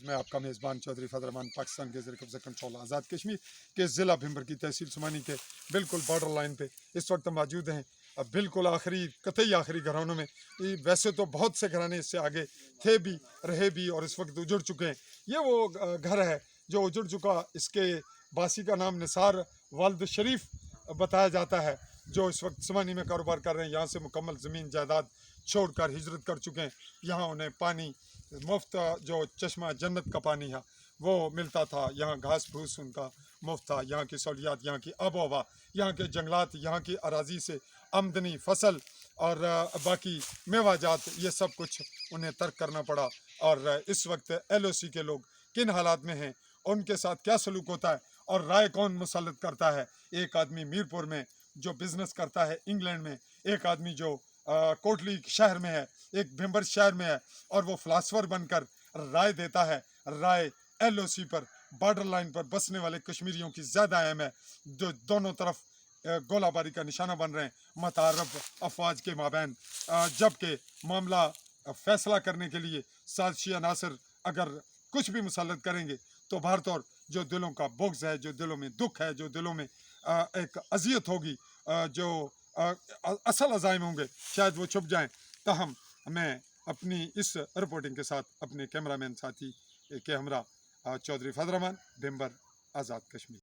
میں آپ کا میزبان چودھری فضل الرحمان پاکستان کے زیر قبضہ کنٹرول آزاد کشمیر کے ضلع بھمبر کی تحصیل سمانی کے بالکل بارڈر لائن پہ اس وقت موجود ہیں. اب بالکل آخری قطعی آخری گھرانوں میں. ویسے تو بہت سے گھرانے اس سے آگے تھے بھی رہے بھی اور اس وقت اجڑ چکے ہیں. یہ وہ گھر ہے جو اجڑ چکا. اس کے باسی کا نام نثار والد شریف بتایا جاتا ہے، جو اس وقت سمانی میں کاروبار کر رہے ہیں. یہاں سے مکمل زمین جائیداد چھوڑ کر ہجرت کر چکے ہیں. یہاں انہیں پانی مفت، جو چشمہ جنت کا پانی ہے وہ ملتا تھا. یہاں گھاس پھوس ان کا مفت تھا. یہاں کی سہولیات، یہاں کی آب و ہوا، یہاں کے جنگلات، یہاں کی اراضی سے آمدنی، فصل اور باقی میوہ جات، یہ سب کچھ انہیں ترک کرنا پڑا. اور اس وقت ایل او سی کے لوگ کن حالات میں ہیں، ان کے ساتھ کیا سلوک ہوتا ہے اور رائے کون مسلط کرتا ہے. ایک آدمی میرپور میں جو بزنس کرتا ہے انگلینڈ میں، ایک آدمی جو کوٹلی شہر میں ہے، ایک بھمبر شہر میں ہے، اور وہ فلاسفر بن کر رائے دیتا ہے. رائے ایل او سی پر، بارڈر لائن پر بسنے والے کشمیریوں کی زیادہ اہم ہے، جو دونوں طرف گولہ باری کا نشانہ بن رہے ہیں متعارف افواج کے مابین. جبکہ معاملہ فیصلہ کرنے کے لیے سازشی عناصر اگر کچھ بھی مسلط کریں گے تو بہر طور جو دلوں کا بغض ہے، جو دلوں میں دکھ ہے، جو دلوں میں ایک اذیت ہوگی، جو اصل عزائم ہوں گے، شاید وہ چھپ جائیں. تاہم میں اپنی اس رپورٹنگ کے ساتھ اپنے کیمرہ مین ساتھی کے ہمراہ چودھری فضل الرحمان، بھمبر، آزاد کشمیر.